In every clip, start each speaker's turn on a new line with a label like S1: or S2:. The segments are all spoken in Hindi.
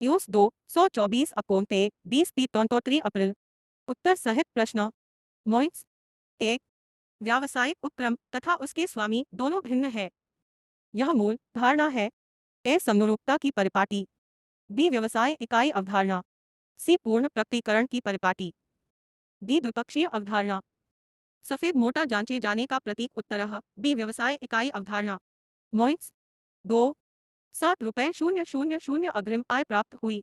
S1: यूस 224 अकोंते 20 पी 23 अप्रैल। उत्तर सहित प्रश्न। मोइट्स। एक। व्यावसायिक उपक्रम तथा उसके स्वामी दोनों भिन्न है। यह मूल धारणा है। ए समरूपता की परिपाटी। बी व्यवसाय इकाई अवधारणा। सी पूर्ण प्रकटीकरण की परिपाटी। डी द्विपक्षीय अवधारणा। सफेद मोटा जांचे जाने का प्रतीक उत्तरः बी व्यवसाय इकाई अवधारणा। मोइट्स। 2.7 रुपये अग्रिम आय प्राप्त हुई।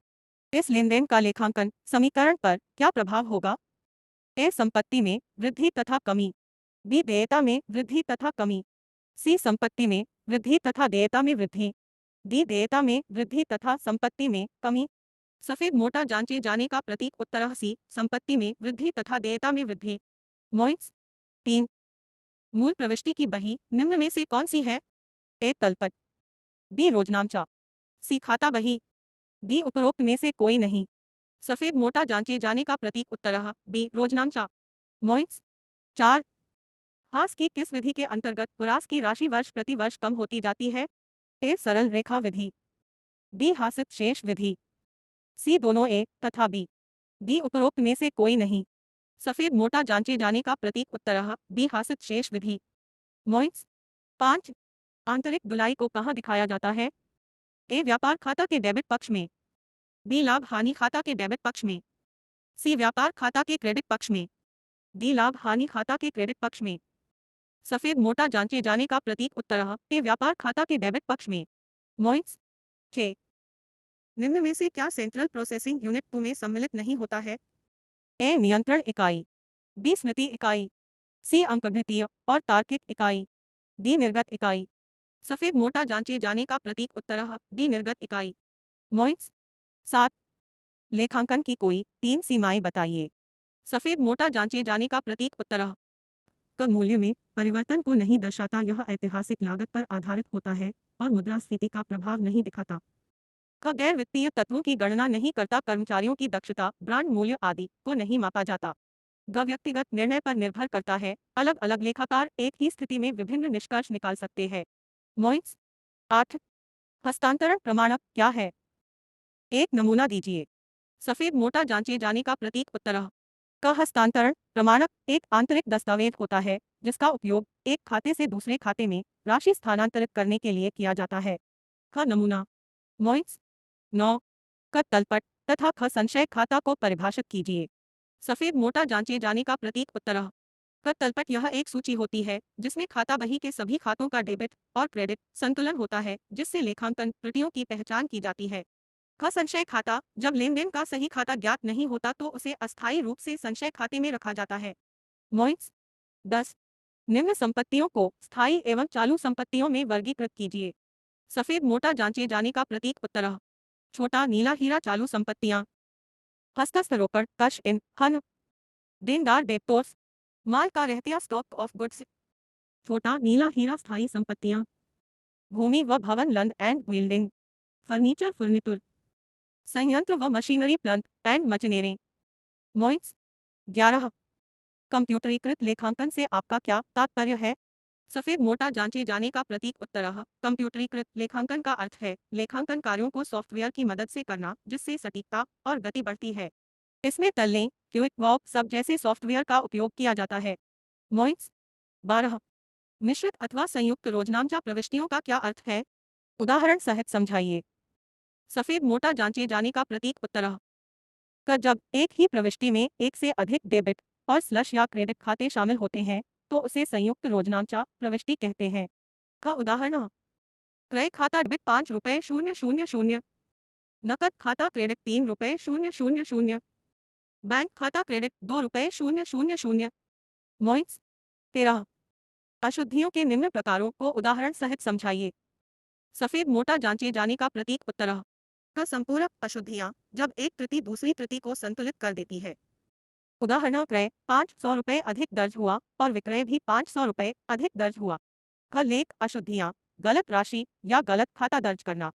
S1: इस लेनदेन का लेखांकन समीकरण पर क्या प्रभाव होगा? ए संपत्ति में वृद्धि तथा कमी। बी देयता में वृद्धि तथा कमी। सी संपत्ति में वृद्धि तथा देयता में वृद्धि। डी देयता में वृद्धि तथा संपत्ति में कमी। सफेद मोटा जांचे जाने का प्रतीक उत्तरः सी संपत्ति में वृद्धि तथा देयता में वृद्धि। मोइट्स। 3। मूल प्रविष्टि की बही निम्न में से कौन सी है? ए तलपट। बी रोजनामचा। सी खाता बही। डी उपरोक्त में से कोई नहीं। सफेद मोटा जांचे जाने का प्रतीक उत्तरः बी रोजनामचा। मोइट्स। 4। हास की किस विधि के अंतर्गत ह्रास की राशि वर्ष प्रति वर्ष कम होती जाती है? ए सरल रेखा विधि। बी हासित शेष विधि। सी दोनों ए तथा बी। डी उपरोक्त में से कोई नहीं। सफेद मोटा जांचे जाने का प्रतीक उत्तरः बी हासित शेष विधि। मोइट्स। 5। आंतरिक धुलाई को कहाँ दिखाया जाता है? ए व्यापार खाता के डेबिट पक्ष में। बी लाभ हानि खाता के डेबिट पक्ष में। सी व्यापार खाता के क्रेडिट पक्ष में। डी लाभ हानि खाता के क्रेडिट पक्ष में। सफेद मोटा जांचे जाने का प्रतीक उत्तरः ए व्यापार खाता के डेबिट पक्ष में। मोइट्स। 6। निम्न में से क्या सेंट्रल प्रोसेसिंग यूनिट टू में सम्मिलित नहीं होता है? ए नियंत्रण इकाई। बी स्मृति इकाई। सी अंकगणितीय और तार्किक इकाई। डी निर्गत इकाई। सफेद मोटा जांचे जाने का प्रतीक उत्तरः डी निर्गत इकाई। मोइट्स। 7। लेखांकन की कोई 3 सीमाएं बताइए। सफेद मोटा जांचे जाने का प्रतीक उत्तरः क मूल्य में परिवर्तन को नहीं दर्शाता, यह ऐतिहासिक लागत पर आधारित होता है और मुद्रास्फीति का प्रभाव नहीं दिखाता। ख गैर वित्तीय तत्वों की गणना नहीं करता, कर्मचारियों की दक्षता, ब्रांड मूल्य आदि को नहीं मापा जाता। ग व्यक्तिगत निर्णय पर निर्भर करता है। अलग अलग लेखाकार एक ही स्थिति में विभिन्न निष्कर्ष निकाल सकते हैं। मोइट्स। 8। हस्तांतरण प्रमाणक क्या है? एक नमूना दीजिए। सफेद मोटा जांचे जाने का प्रतीक उत्तरः क हस्तांतरण प्रमाणक एक आंतरिक दस्तावेज होता है जिसका उपयोग एक खाते से दूसरे खाते में राशि स्थानांतरित करने के लिए किया जाता है। ख नमूना। मोइट्स। 9। क तलपट तथा ख संचय खाता को परिभाषित कीजिए। सफेद मोटा जांचे जाने का प्रतीक उत्तरः क तलपट यह एक सूची होती है जिसमें खाता बही के सभी खातों का डेबिट और क्रेडिट संतुलन होता है, जिससे लेखांकन त्रुटियों की पहचान की जाती है। ख संचय खाता जब लेनदेन का सही खाता ज्ञात नहीं होता तो उसे अस्थायी रूप से संचय खाते में रखा जाता है। मोइट्स। 10। निम्न संपत्तियों को स्थायी एवं चालू संपत्तियों में वर्गीकृत कीजिए। सफेद मोटा जांचे जाने का प्रतीक उत्तरः छोटा नीला हीरा चालू संपत्तियां। हस्तस्थ रोकड़ कैश इन हन। देनदार डेब्टोर्स। माल का रहतिया स्टॉक ऑफ गुड्स। छोटा नीला हीरा स्थायी संपत्तियां। भूमि व भवन land and building. Furniture furniture. संयंत्र व मशीनरी प्लांट एंड मशीनरी। मोइट्स। 11। कंप्यूटरीकृत लेखांकन से आपका क्या तात्पर्य है? सफेद मोटा जांचे जाने का प्रतीक उत्तरः कंप्यूटरीकृत लेखांकन का अर्थ है लेखांकन कार्यों को सॉफ्टवेयर की मदद से करना जिससे सटीकता और गति बढ़ती है। इसमें तलने क्विक वॉक सब जैसे सॉफ्टवेयर का उपयोग किया जाता है। मोइट्स। 12। मिश्रित अथवा संयुक्त रोजनामचा प्रविष्टियों का क्या अर्थ है? उदाहरण सहित समझाइए। सफेद मोटा जांचे जाने का प्रतीक उत्तरः क जब एक ही प्रविष्टि में एक से अधिक डेबिट और स्लश या क्रेडिट खाते शामिल होते हैं तो उसे संयुक्त रोजनामचा प्रविष्टि कहते हैं। का उदाहरण क्रय खाता डेबिट 5 रुपये 000। नकद खाता क्रेडिट 3 रुपये 000। बैंक खाता क्रेडिट 2 रुपये 000। मोइट्स। 13। अशुद्धियों के निम्न प्रकारों को उदाहरण सहित समझाइए। सफेद मोटा जांचे जाने का प्रतीक उत्तरः का संपूरक अशुद्धियां जब एक त्रुटि दूसरी त्रुटि को संतुलित कर देती है। उदाहरण क्रय 500 रुपये अधिक दर्ज हुआ और विक्रय भी 500 रुपये अधिक दर्ज हुआ। ख लेख अशुद्धियां गलत राशि या गलत खाता दर्ज करना।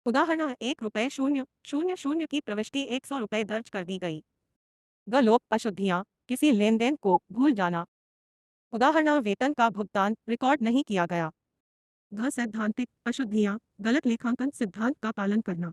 S1: उदाहरण 1 रुपये 000 की प्रविष्टि 100 रुपये दर्ज कर दी गई। ग लोक अशुद्धियां किसी लेन देन को भूल जाना। उदाहरण वेतन का भुगतान रिकॉर्ड नहीं किया गया। घ सैद्धांतिक अशुद्धियां गलत लेखांकन सिद्धांत का पालन करना।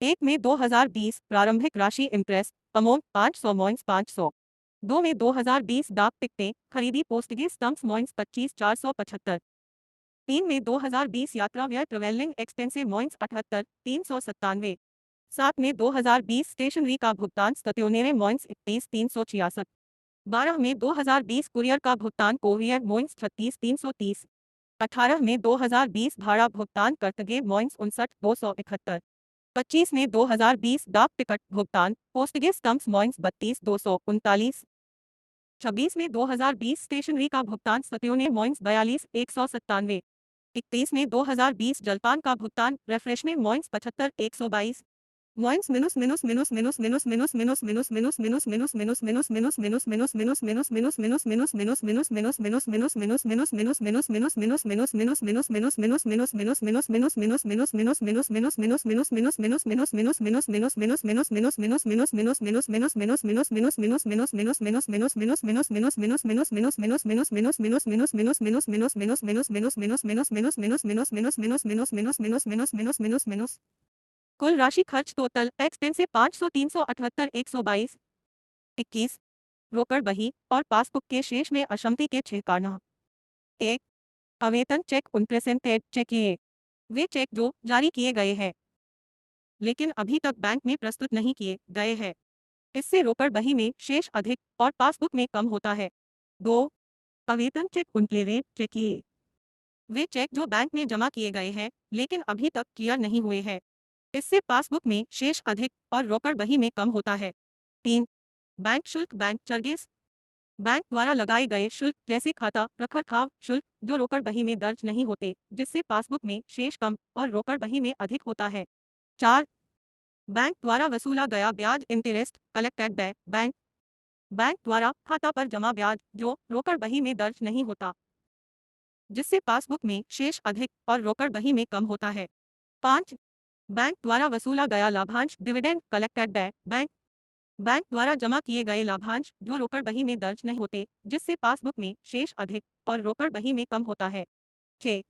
S1: एक में 2020 प्रारंभिक राशि इम्प्रेस अमाउंट 500 2 में 2020 डाक टिकटें खरीदी पोस्टगेज स्टम्प्स मॉइंस 25,475 3 में 2020 यात्रा व्यय ट्रेवलिंग एक्सपेंसिव मॉइंस 78,397 7 में 2020 स्टेशनरी का भुगतान स्टत्योनेरे मॉइंस 31,366 12 में 2020 कुरियर का भुगतान कोरियर मॉइंस 36,330 18 में 2020 भाड़ा भुगतान कर्तव्य मॉइंस 59,271 25 में 2020 डाक टिकट भुगतान पोस्टगेज स्टम्प्स मॉइंस 32,239 26 में 2020 स्टेशनरी का भुगतान स्टत्योने मॉइंस 42,197 31 में 2020 जलपान का भुगतान रिफ्रेशमेंट मॉइंस 75,122 मॉइंस कुल राशि खर्च टोटल एक्सपेंसिव 500 378 122 21 रोकड़ बही और पासबुक के शेष में अक्षमता के 6 कारण। 1 आवेदन चेक अनप्रेजेंटेड चेक ये वे चेक जो जारी किए गए हैं लेकिन अभी तक बैंक में प्रस्तुत नहीं किए गए हैं। इससे रोकड़ बही में शेष अधिक और पासबुक में कम होता है। 2 आवेदन चेक अनक्लियरेट चेक ये वे चेक जो बैंक में जमा किए गए हैं लेकिन अभी तक क्लियर नहीं हुए हैं। इससे पासबुक में शेष अधिक और रोकड़ बही में कम होता है। 3 बैंक शुल्क बैंक चार्जेस बैंक द्वारा लगाए गए शुल्क जैसे खाता रखरखाव शुल्क जो रोकड़ बही में दर्ज नहीं होते जिससे पासबुक में शेष कम और रोकड़ बही में अधिक होता है। 4 बैंक द्वारा वसूला गया ब्याज interest collected by bank bank द्वारा खाता पर जमा ब्याज जो रोकड़ बही में दर्ज नहीं होता जिससे पासबुक में शेष अधिक और रोकड़ बही में कम होता है। 5 बैंक द्वारा वसूला गया लाभांश dividend collected by bank bank द्वारा जमा किए गए लाभांश जो रोकड़ बही में दर्ज नहीं होते जिससे पासबुक में शेष अधिक और रोकड़ बही में कम होता है। 6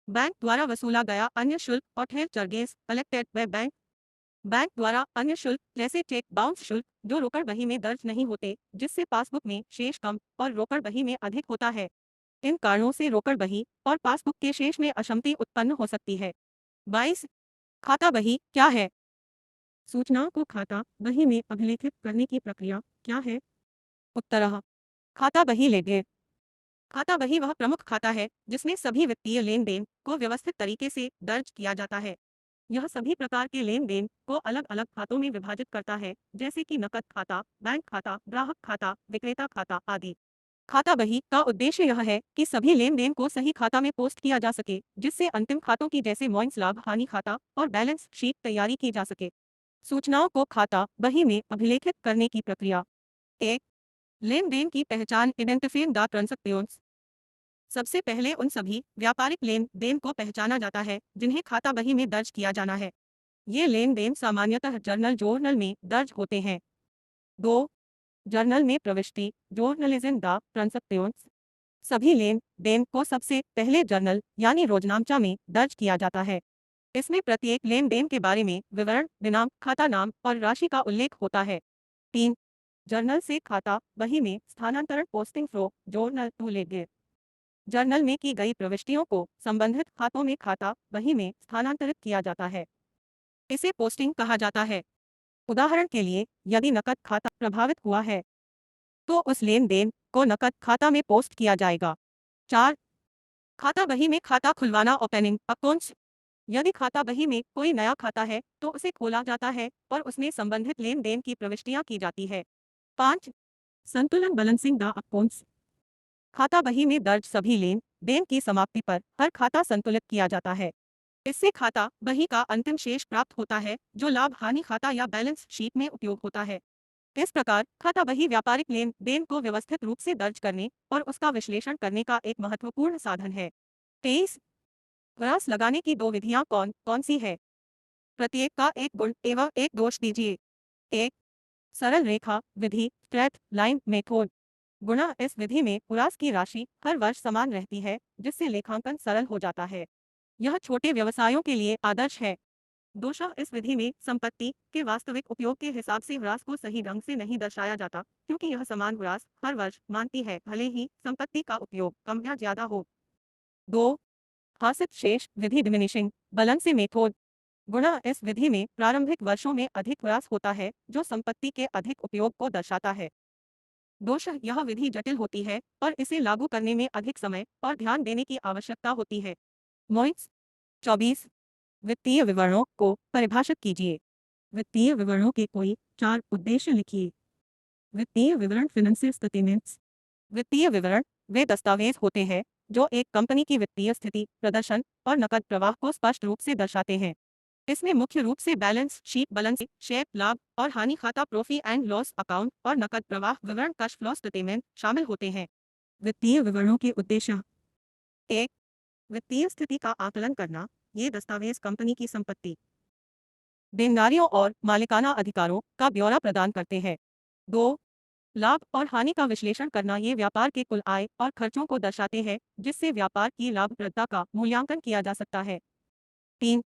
S1: बैंक द्वारा वसूला गया अन्य शुल्क और other charges collected by bank bank द्वारा अन्य शुल्क जैसे चेक बाउंस शुल्क जो रोकड़ बही में दर्ज नहीं होते जिससे पासबुक में शेष कम और रोकड़ बही में अधिक होता है। इन कारणों से रोकड़ बही और पासबुक के शेष में अक्षमता उत्पन्न हो सकती है। 22 खाता बही क्या है? सूचनाओं को खाता बही में अभिलेखित करने की प्रक्रिया क्या है? उत्तर खाता बही लेनदेन खाता बही वह प्रमुख खाता है जिसमें सभी वित्तीय लेन देन को व्यवस्थित तरीके से दर्ज किया जाता है। यह सभी प्रकार के लेन देन को अलग अलग खातों में विभाजित करता है जैसे कि नकद खाता बैंक खाता ग्राहक खाता विक्रेता खाता आदि। खाता बही का उद्देश्य यह है कि सभी लेन देन को सही खाता में पोस्ट किया जा सके जिससे अंतिम खातों की जैसे मोइंस लाभ हानि खाता और बैलेंस शीट तैयारी की जा सके। सूचनाओं को खाता बही में अभिलेखित करने की प्रक्रिया। 1 लेन देन की पहचान आइडेंटिफाइंग द ट्रांजैक्शंस सबसे पहले उन सभी व्यापारिक लेन देन को पहचाना जाता है जिन्हें खाता बही में दर्ज किया जाना है। ये लेन देन सामान्यतः जर्नल में दर्ज होते हैं। 2 जर्नल में प्रविष्टि जर्नलिज्म द ट्रांजैक्शंस सभी लेन देन को सबसे पहले जर्नल यानी रोजनामचा में दर्ज किया जाता है। इसमें प्रत्येक लेन देन के बारे में विवरण दिनांक खाता नाम और राशि का उल्लेख होता है। 3 जर्नल से खाता बही में स्थानांतरण posting from journal to ledger journal में की गई प्रविष्टियों को संबंधित खातों में खाता बही में स्थानांतरित किया जाता है। इसे पोस्टिंग कहा जाता है। उदाहरण के लिए यदि नकद खाता प्रभावित हुआ है तो उस लेन देन को नकद खाता में पोस्ट किया जाएगा। 4 खाता बही में खाता खुलवाना ओपनिंग अकाउंट्स यदि खाता बही में कोई नया खाता है तो उसे खोला जाता है और उसमें संबंधित लेन देन की प्रविष्टियां की जाती है। 5 संतुलन बैलेंसिंग द अकाउंट्स खाता बही में दर्ज सभी लेन देन की समाप्ति पर हर खाता संतुलित किया जाता है। इससे खाता बही का अंतिम शेष प्राप्त होता है जो लाभ हानि खाता या बैलेंस शीट में उपयोग होता है। इस प्रकार खाता बही व्यापारिक लेन देन को व्यवस्थित रूप से दर्ज करने और उसका विश्लेषण करने का एक महत्वपूर्ण साधन है। 23 ग्रास लगाने की 2 विधियां कौन कौन सी है? प्रत्येक का एक गुण एवं एक दोष दीजिए। 1 सरल रेखा विधि स्ट्रेट लाइन मेथड गुणा इस विधि में उरास की राशि हर वर्ष समान रहती है जिससे लेखांकन सरल हो जाता है। यह छोटे व्यवसायों के लिए आदर्श है। दोषा इस विधि में संपत्ति के वास्तविक उपयोग के हिसाब से ह्रास को सही ढंग से नहीं दर्शाया जाता क्योंकि यह समान ह्रास हर वर्ष मानती है भले ही संपत्ति का उपयोग कम या ज्यादा हो। 2 हासिल शेष विधि डिमिनिशिंग बैलेंस मेथड गुणा इस विधि में प्रारंभिक वर्षों में अधिक ह्रास होता है जो संपत्ति के अधिक उपयोग को दर्शाता है। दोष यह विधि जटिल होती है और इसे लागू करने में अधिक समय और ध्यान देने की आवश्यकता होती है। मोइंस 24 वित्तीय विवरणों को परिभाषित कीजिए। वित्तीय विवरणों के कोई 4 उद्देश्य लिखिए। वित्तीय विवरण फाइनेंशियल स्टेटमेंट्स वित्तीय विवरण वे दस्तावेज होते हैं जो एक कंपनी की वित्तीय स्थिति प्रदर्शन और नकद प्रवाह को स्पष्ट रूप से दर्शाते हैं। इसमें मुख्य रूप से बैलेंस शीट बैलेंस शेप लाभ और हानि खाता प्रॉफिट एंड लॉस अकाउंट और नकद प्रवाह विवरण कैश फ्लो स्टेटमेंट शामिल होते हैं। वित्तीय विवरणों के उद्देश्य। 1 वित्तीय स्थिति का आकलन करना ये दस्तावेज कंपनी की संपत्ति देनदारियों और मालिकाना अधिकारों का ब्यौरा प्रदान करते हैं। 2 लाभ और हानि का विश्लेषण करना ये व्यापार के कुल आय और खर्चों को दर्शाते हैं जिससे व्यापार की लाभप्रदता का मूल्यांकन किया जा सकता है। 3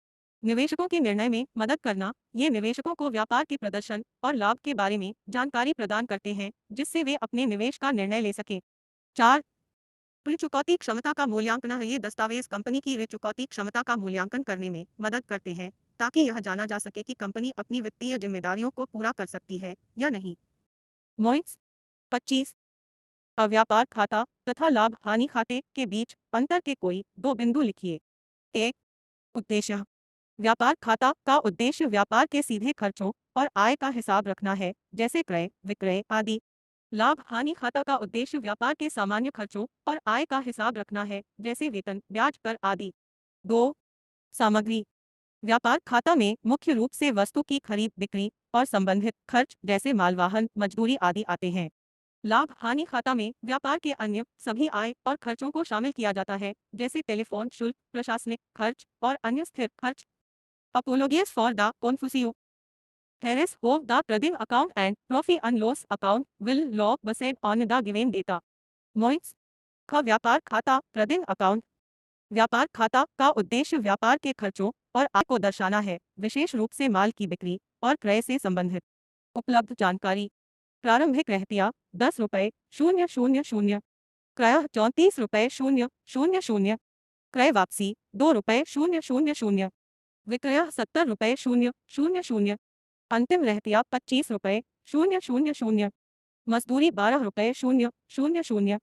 S1: निवेशकों के निर्णय में मदद करना। ये निवेशकों को व्यापार के प्रदर्शन और लाभ के बारे में जानकारी प्रदान करते हैं, जिससे वे अपने निवेश का निर्णय ले सकें। 4 ऋण चुकौती क्षमता का मूल्यांकन। ये दस्तावेज कंपनी की ऋण चुकौती क्षमता का मूल्यांकन करने में मदद करते हैं, ताकि यह जाना जा सके कि कंपनी अपनी वित्तीय जिम्मेदारियों को पूरा कर सकती है या नहीं। पॉइंट्स 25 अव्यापार खाता तथा लाभ हानि खाते के बीच अंतर के कोई दो बिंदु लिखिए। 1 उद्देश्य। व्यापार खाता का उद्देश्य व्यापार के सीधे खर्चों और आय का हिसाब रखना है, जैसे क्रय विक्रय आदि। लाभ हानि खाता का उद्देश्य व्यापार के सामान्य खर्चों और आय का हिसाब रखना है, जैसे वेतन ब्याज कर आदि। 2 सामग्री। व्यापार खाता में मुख्य रूप से वस्तु की खरीद बिक्री और संबंधित खर्च जैसे मालवाहन मजदूरी आदि आते हैं। लाभ हानि खाता में व्यापार के अन्य सभी आय और खर्चों को शामिल किया जाता है, जैसे टेलीफोन शुल्क, प्रशासनिक खर्च और अन्य स्थिर खर्च। Apologies for the confusion. Harris of the trading account and profit and loss account will log based on the given data. Points का व्यापार खाता trading account। व्यापार खाता का उद्देश्य व्यापार के खर्चों और आय को दर्शाना है, विशेष रूप से माल की बिक्री और क्रय से संबंधित। उपलब्ध जानकारी। प्रारंभिक रहतिया 10 रुपये 000, क्रय 34 रुपये 000, क्रय वापसी 2 रुपये 000, विक्रय 70 रुपये 000, अंतिम रहतिया 25 रुपये 000, मजदूरी 12 रुपये 000,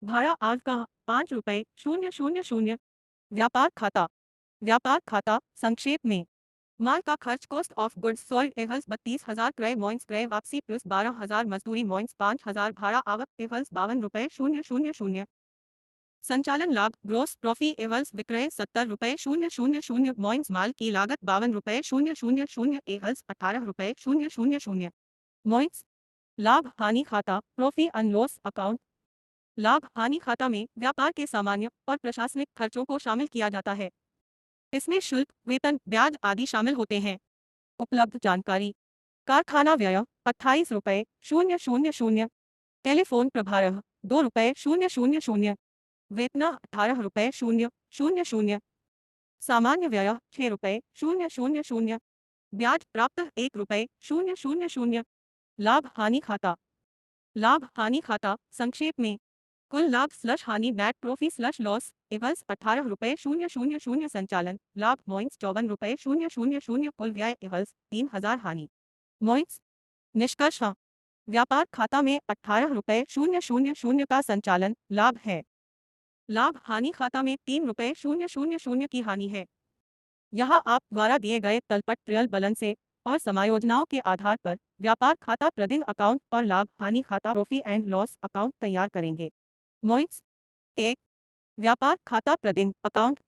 S1: भाड़ा आज का 5 रुपये 000। व्यापार खाता। व्यापार खाता संक्षेप में माल का खर्च cost of goods sold evils 32,000, क्रय मोइंस क्रय वापसी प्लस 12,000, मजदूरी मोइंस 5,000, भाड़ा आवक एवल्स 52 रुपये 000, संचालन लाभ ग्रोस प्रॉफिट एवल्स विक्रय 70 रुपये 000, मोइंस माल की लागत 52 रुपये 000, एवल्स 18 रुपये 000, मोइंस लाभ हानि खाता प्रॉफिट एंड लॉस अकाउंट। लाभ हानि खाता में व्यापार के सामान्य और प्रशासनिक खर्चों को शामिल किया जाता है। इसमें शुल्क वेतन ब्याज आदि शामिल होते हैं। उपलब्ध जानकारी। कारखाना व्यय 28 रुपये 000, टेलीफोन प्रभार 2 रुपये 000, वेतन 18 रुपये 000, सामान्य व्यय 6 रुपये 000, ब्याज प्राप्त 1 रुपये 000। लाभ हानि खाता। लाभ हानि खाता संक्षेप में कुल लाभ स्लश हानि net profit slash loss equals 18 रुपये 000, संचालन लाभ मोइंस 54 रुपये 000, कुल व्यय एवल्स 3,000 हानि मोइंस। निष्कर्ष। व्यापार खाता में 18 रुपये 000 का संचालन लाभ है। लाभ हानि खाता में 3 रुपये 000 की हानि है। यहाँ आप द्वारा दिए गए तलपट ट्रियल बलन से और समायोजनाओं के आधार पर व्यापार खाता प्रतिदिन अकाउंट और लाभ हानि खाता प्रॉफिट एंड लॉस अकाउंट तैयार करेंगे। मोइंस 1 व्यापार खाता प्रतिदिन अकाउंट।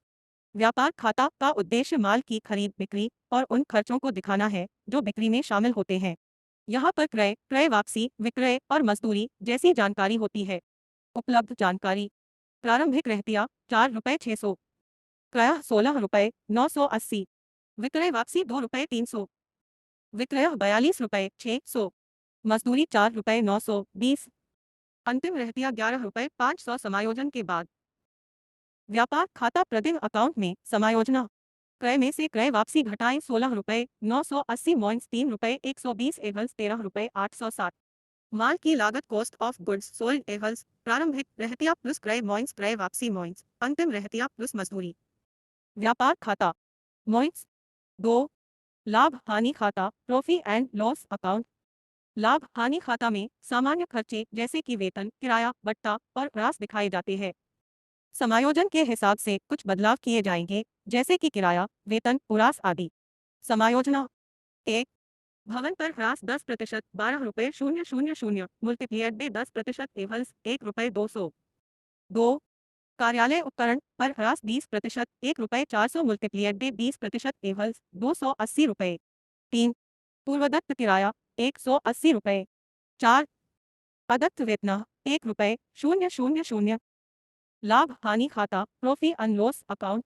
S1: व्यापार खाता का उद्देश्य माल की खरीद बिक्री और उन खर्चों को दिखाना है जो बिक्री में शामिल होते हैं। यहाँ पर क्रय क्रय वापसी विक्रय और मजदूरी जैसी जानकारी होती है। उपलब्ध जानकारी। प्रारंभिक रहतिया 4 रुपये 600, क्रय 16 रुपये 980, विक्रय वापसी 2 रुपये 300, विक्रय 42 रुपये 600, मजदूरी 4 रुपये 920, अंतिम रहतिया 11 रुपये 500। समायोजन के बाद व्यापार खाता प्रतिदिन अकाउंट में समायोजना। क्रय में से क्रय वापसी घटाएं 16 रुपये 980 मोइंस 3 रुपये 120 एवल्स 13 रुपये 860। माल की लागत cost of goods sold evils प्रारंभिक रहतिया प्लस क्रय मोइंस क्रय वापसी मोइंस अंतिम रहतिया प्लस मजदूरी। व्यापार खाता। मोइंस 2 लाभ हानि खाता प्रॉफिट एंड लॉस अकाउंट। लाभ हानि खाता में सामान्य खर्चे जैसे कि वेतन किराया भत्ता और ह्रास दिखाए जाते हैं। समायोजन के हिसाब से कुछ बदलाव किए जाएंगे, जैसे कि किराया वेतन ह्रास आदि। समायोजना। 1 भवन पर ह्रास 10% 12 रुपये 000, मल्टीप्लिएड बाय 10% एवल्स 1 रुपये 200। 2 कार्यालय उपकरण पर ह्रास 20% 1 रुपये 400, मल्टीप्लिएड बाय 20% एवल्स 280 रुपये। 3 पूर्वदत्त किराया 180 रुपये। 4 अदत्त वेतन 1 रुपये 000। लाभ हानि खाता प्रॉफिट एंड लॉस अकाउंट।